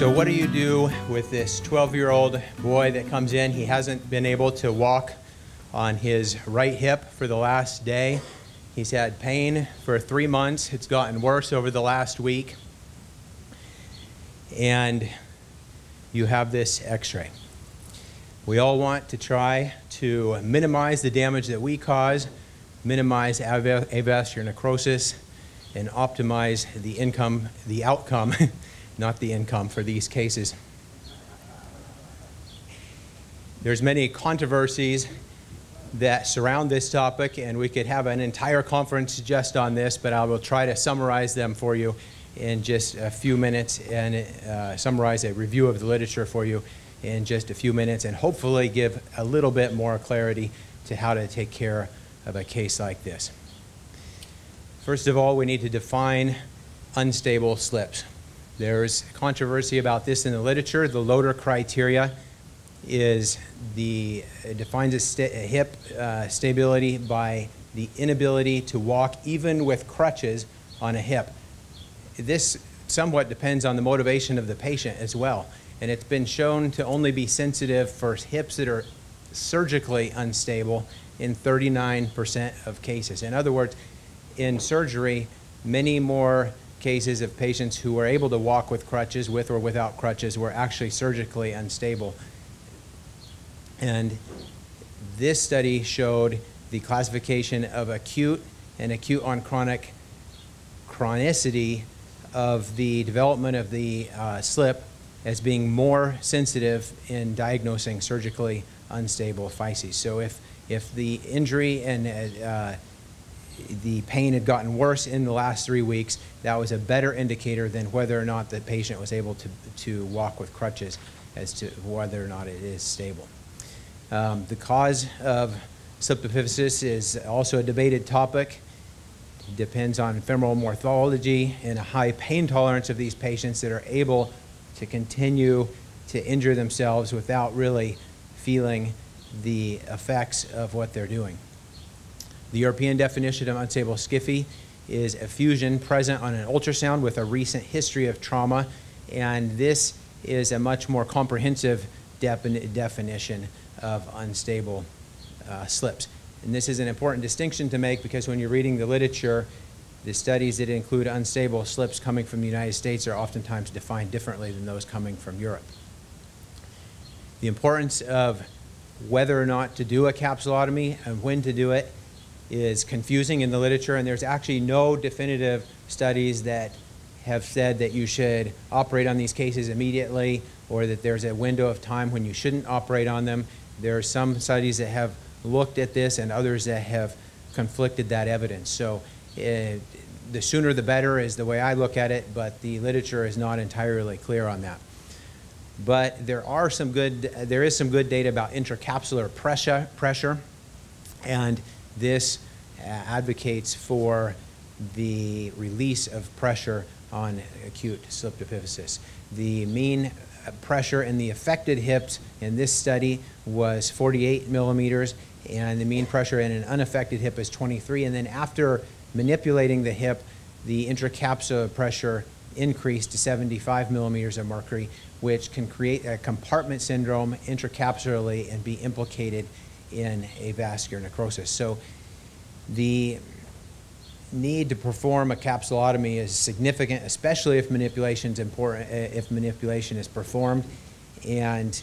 So what do you do with this 12-year-old boy that comes in? He hasn't been able to walk on his right hip for the last day. He's had pain for 3 months. It's gotten worse over the last week. And you have this x-ray. We all want to try to minimize the damage that we cause, minimize avascular necrosis, and optimize the outcome, not the income for these cases. There's many controversies that surround this topic, and we could have an entire conference just on this, but I will try to summarize them for you in just a few minutes and summarize a review of the literature for you in just a few minutes and hopefully give a little bit more clarity to how to take care of a case like this. First of all, we need to define unstable slips. There's controversy about this in the literature. The Loader criteria defines a hip stability by the inability to walk even with crutches on a hip. This somewhat depends on the motivation of the patient as well, and it's been shown to only be sensitive for hips that are surgically unstable in 39% of cases. In other words, in surgery, many more cases of patients who were able to walk with crutches, with or without crutches, were actually surgically unstable. And this study showed the classification of acute and acute on chronic chronicity of the development of the slip as being more sensitive in diagnosing surgically unstable physes. So if the injury and the pain had gotten worse in the last 3 weeks, that was a better indicator than whether or not the patient was able to walk with crutches as to whether or not it is stable. The cause of slip epiphysis is also a debated topic. It depends on femoral morphology and a high pain tolerance of these patients that are able to continue to injure themselves without really feeling the effects of what they're doing. The European definition of unstable SCFE is a fusion present on an ultrasound with a recent history of trauma, and this is a much more comprehensive definition of unstable slips. And this is an important distinction to make because when you're reading the literature, the studies that include unstable slips coming from the United States are oftentimes defined differently than those coming from Europe. The importance of whether or not to do a capsulotomy and when to do it is confusing in the literature, and there's actually no definitive studies that have said that you should operate on these cases immediately or that there's a window of time when you shouldn't operate on them. There are some studies that have looked at this and others that have conflicted that evidence. So the sooner the better is the way I look at it, but the literature is not entirely clear on that. But there is some good data about intracapsular pressure, and this advocates for the release of pressure on acute slip epiphysis. The mean pressure in the affected hips in this study was 48 millimeters, and the mean pressure in an unaffected hip is 23. And then after manipulating the hip, the intracapsular pressure increased to 75 millimeters of mercury, which can create a compartment syndrome intracapsularly and be implicated in avascular necrosis. So the need to perform a capsulotomy is significant, especially if manipulation is performed, and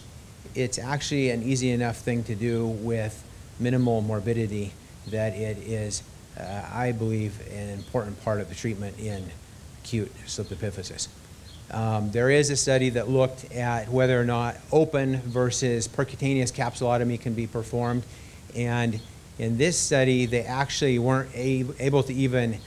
it's actually an easy enough thing to do with minimal morbidity that it is, I believe, an important part of the treatment in acute slip epiphysis. There is a study that looked at whether or not open versus percutaneous capsulotomy can be performed, and in this study, they actually weren't able to even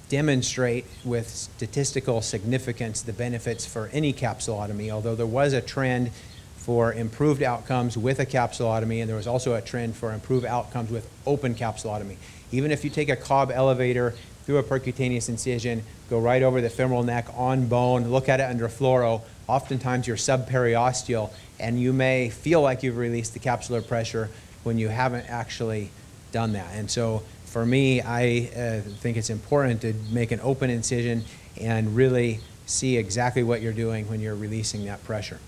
demonstrate with statistical significance the benefits for any capsulotomy, although there was a trend for improved outcomes with a capsulotomy, and there was also a trend for improved outcomes with open capsulotomy. Even if you take a Cobb elevator through a percutaneous incision, go right over the femoral neck on bone, look at it under fluoro, oftentimes you're subperiosteal, and you may feel like you've released the capsular pressure when you haven't actually done that. And so for me, I think it's important to make an open incision and really see exactly what you're doing when you're releasing that pressure.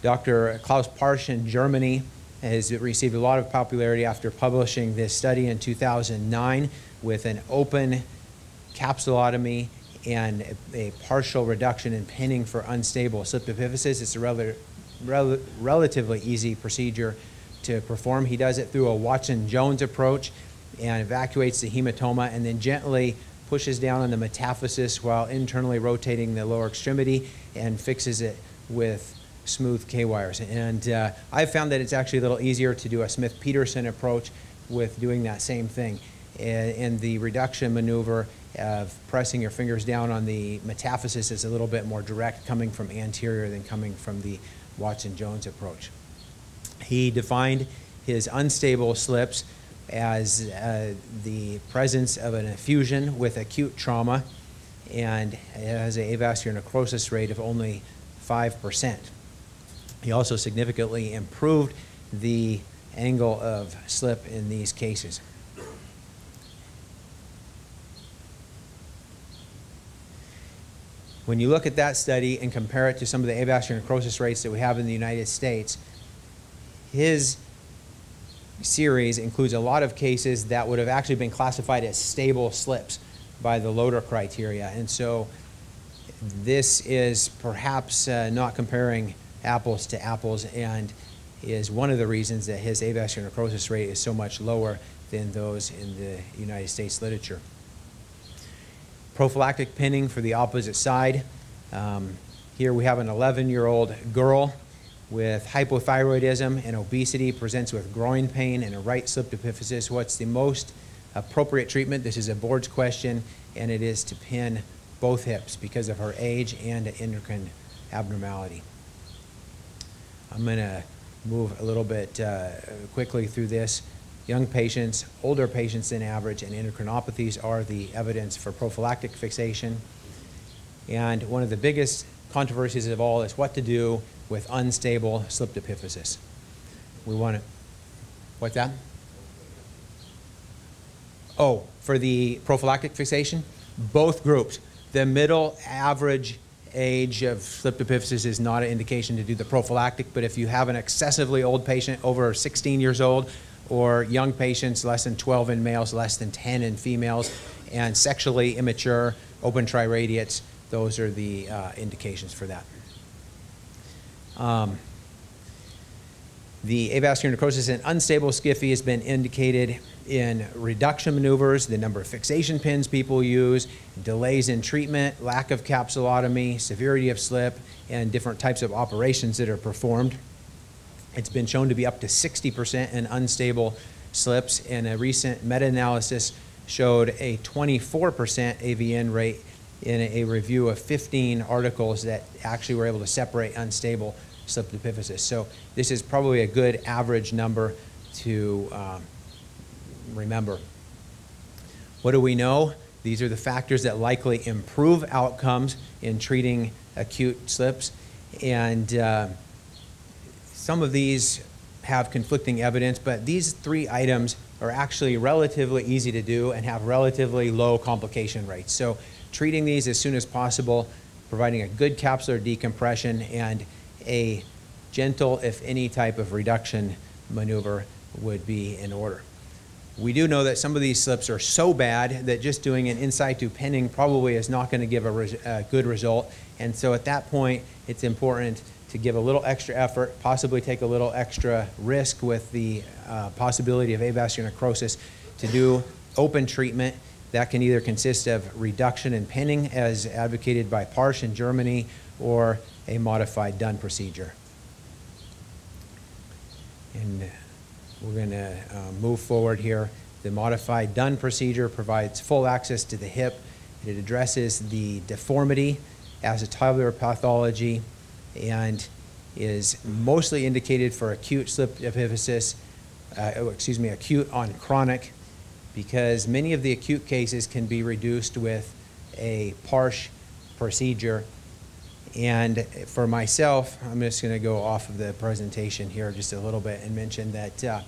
Dr. Klaus Parsch in Germany has received a lot of popularity after publishing this study in 2009 with an open capsulotomy and a partial reduction in pinning for unstable slip epiphysis. It's a relatively easy procedure to perform. He does it through a Watson-Jones approach and evacuates the hematoma and then gently pushes down on the metaphysis while internally rotating the lower extremity and fixes it with smooth K-wires. And I've found that it's actually a little easier to do a Smith-Peterson approach with doing that same thing. And the reduction maneuver of pressing your fingers down on the metaphysis is a little bit more direct, coming from anterior than coming from the Watson-Jones approach. He defined his unstable slips as the presence of an effusion with acute trauma, and it has an avascular necrosis rate of only 5%. He also significantly improved the angle of slip in these cases. When you look at that study and compare it to some of the avascular necrosis rates that we have in the United States, his series includes a lot of cases that would have actually been classified as stable slips by the Loader criteria. And so this is perhaps not comparing apples to apples, and is one of the reasons that his avascular necrosis rate is so much lower than those in the United States literature. Prophylactic pinning for the opposite side. Here we have an 11-year-old girl with hypothyroidism and obesity, presents with groin pain and a right slip epiphysis. What's the most appropriate treatment? This is a board's question, and it is to pin both hips because of her age and an endocrine abnormality. I'm going to move a little bit quickly through this. Young patients, older patients than average, and endocrinopathies are the evidence for prophylactic fixation. And one of the biggest controversies of all is what to do with unstable slipped epiphysis. We want to, what's that? Oh, for the prophylactic fixation? Both groups. The middle average age of slipped epiphysis is not an indication to do the prophylactic, but if you have an excessively old patient over 16 years old, or young patients less than 12 in males, less than 10 in females, and sexually immature open triradiates, those are the indications for that. The avascular necrosis in unstable SCFE has been indicated in reduction maneuvers, the number of fixation pins people use, delays in treatment, lack of capsulotomy, severity of slip, and different types of operations that are performed. It's been shown to be up to 60% in unstable slips, and a recent meta-analysis showed a 24% AVN rate in a review of 15 articles that actually were able to separate unstable slipped epiphysis. So this is probably a good average number to remember. What do we know? These are the factors that likely improve outcomes in treating acute slips, and some of these have conflicting evidence, but these three items are actually relatively easy to do and have relatively low complication rates. So treating these as soon as possible, providing a good capsular decompression, and a gentle, if any, type of reduction maneuver would be in order. We do know that some of these slips are so bad that just doing an in situ pinning probably is not going to give a good result, and so at that point it's important to give a little extra effort, possibly take a little extra risk with the possibility of avascular necrosis to do open treatment. That can either consist of reduction and pinning as advocated by Parsch in Germany, or a modified Dunn procedure. And we're going to move forward here. The modified Dunn procedure provides full access to the hip. It addresses the deformity as a acetabular pathology and is mostly indicated for acute slip epiphysis, acute on chronic, because many of the acute cases can be reduced with a Parsch procedure. And for myself, I'm just going to go off of the presentation here just a little bit and mention that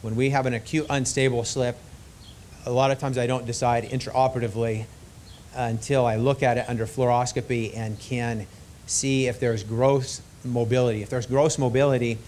when we have an acute unstable slip, a lot of times I don't decide intraoperatively until I look at it under fluoroscopy and can see if there's gross mobility. If there's gross mobility,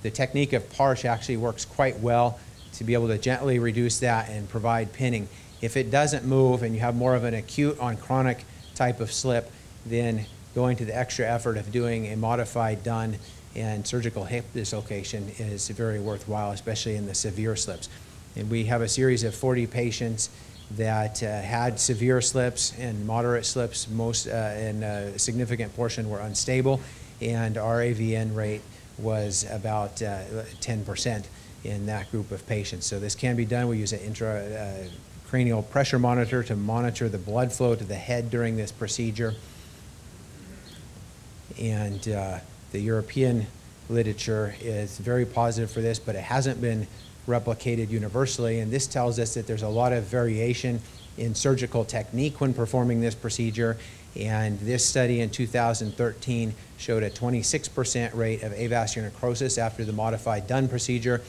the technique of Parsh actually works quite well to be able to gently reduce that and provide pinning. If it doesn't move and you have more of an acute on chronic type of slip, then going to the extra effort of doing a modified done and surgical hip dislocation is very worthwhile, especially in the severe slips. And we have a series of 40 patients that had severe slips and moderate slips. And a significant portion were unstable, and our AVN rate was about 10% in that group of patients. So this can be done. We use an intracranial pressure monitor to monitor the blood flow to the head during this procedure. And the European literature is very positive for this, but it hasn't been replicated universally, and this tells us that there's a lot of variation in surgical technique when performing this procedure. And this study in 2013 showed a 26% rate of avascular necrosis after the modified done procedure,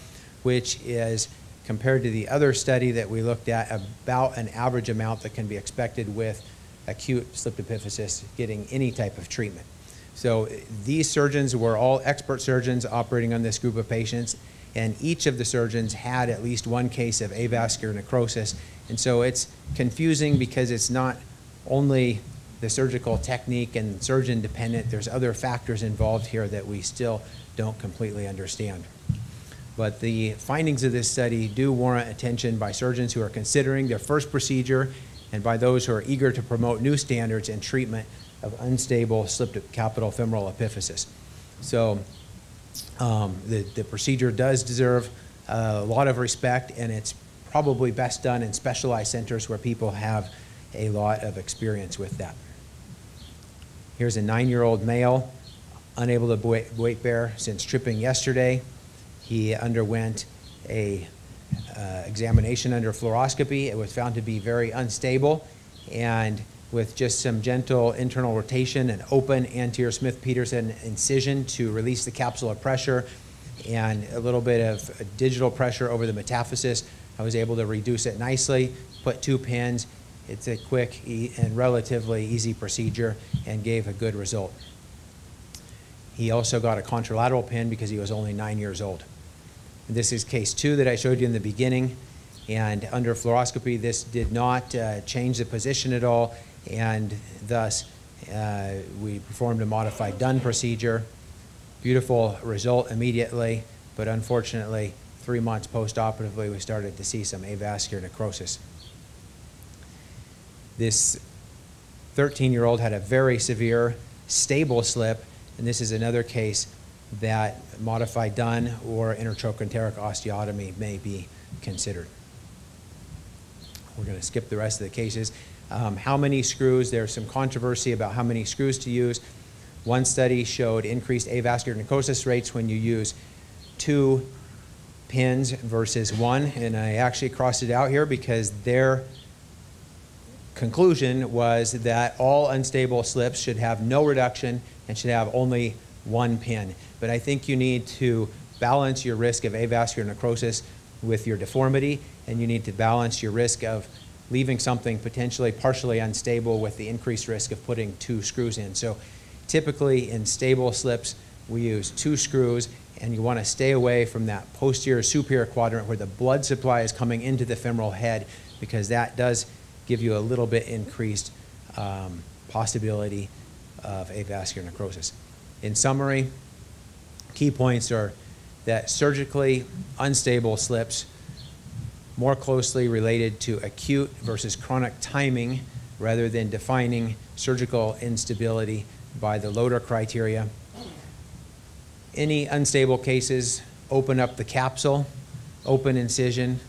which is, compared to the other study that we looked at, about an average amount that can be expected with acute slip epiphysis getting any type of treatment. So these surgeons were all expert surgeons operating on this group of patients, and each of the surgeons had at least one case of avascular necrosis. And so it's confusing because it's not only the surgical technique and surgeon dependent, there's other factors involved here that we still don't completely understand. But the findings of this study do warrant attention by surgeons who are considering their first procedure and by those who are eager to promote new standards in treatment of unstable slipped capital femoral epiphysis. So the procedure does deserve a lot of respect, and it's probably best done in specialized centers where people have a lot of experience with that. Here's a 9-year-old male, unable to weight bear since tripping yesterday. He underwent a examination under fluoroscopy. It was found to be very unstable, and with just some gentle internal rotation and open anterior Smith-Peterson incision to release the capsular pressure and a little bit of digital pressure over the metaphysis, I was able to reduce it nicely, put 2 pins. It's a quick and relatively easy procedure and gave a good result. He also got a contralateral pin because he was only 9 years old. This is case 2 that I showed you in the beginning, and under fluoroscopy this did not change the position at all, and thus we performed a modified done procedure. Beautiful result immediately, but unfortunately 3 months post-operatively we started to see some avascular necrosis. This 13-year-old had a very severe stable slip, and this is another case that modified done or intertrochanteric osteotomy may be considered. We're going to skip the rest of the cases. How many screws? There's some controversy about how many screws to use. One study showed increased avascular necrosis rates when you use 2 pins versus 1, and I actually crossed it out here because their conclusion was that all unstable slips should have no reduction and should have only 1 pin. But I think you need to balance your risk of avascular necrosis with your deformity, and you need to balance your risk of leaving something potentially partially unstable with the increased risk of putting 2 screws in. So typically in stable slips we use 2 screws, and you want to stay away from that posterior superior quadrant where the blood supply is coming into the femoral head, because that does give you a little bit increased possibility of avascular necrosis. In summary, key points are that surgically unstable slips more closely related to acute versus chronic timing rather than defining surgical instability by the Loader criteria. Any unstable cases, open up the capsule, open incision,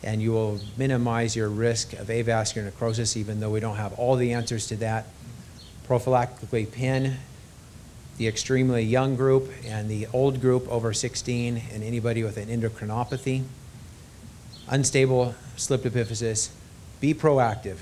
and you will minimize your risk of avascular necrosis, even though we don't have all the answers to that. Prophylactically pin the extremely young group and the old group over 16 and anybody with an endocrinopathy. Unstable slipped epiphysis, be proactive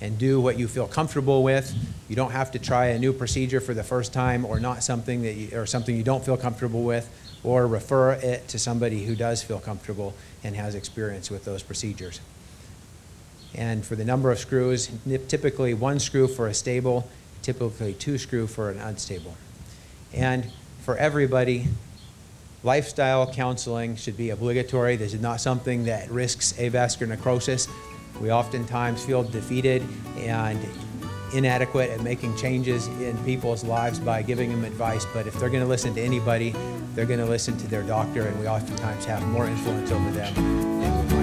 and do what you feel comfortable with. You don't have to try a new procedure for the first time, or not something that or something you don't feel comfortable with, or refer it to somebody who does feel comfortable and has experience with those procedures. And for the number of screws, typically 1 screw for a stable, typically 2 screws for an unstable. And for everybody, lifestyle counseling should be obligatory. This is not something that risks avascular necrosis. We oftentimes feel defeated and inadequate at making changes in people's lives by giving them advice, but if they're going to listen to anybody, they're going to listen to their doctor, and we oftentimes have more influence over them than we might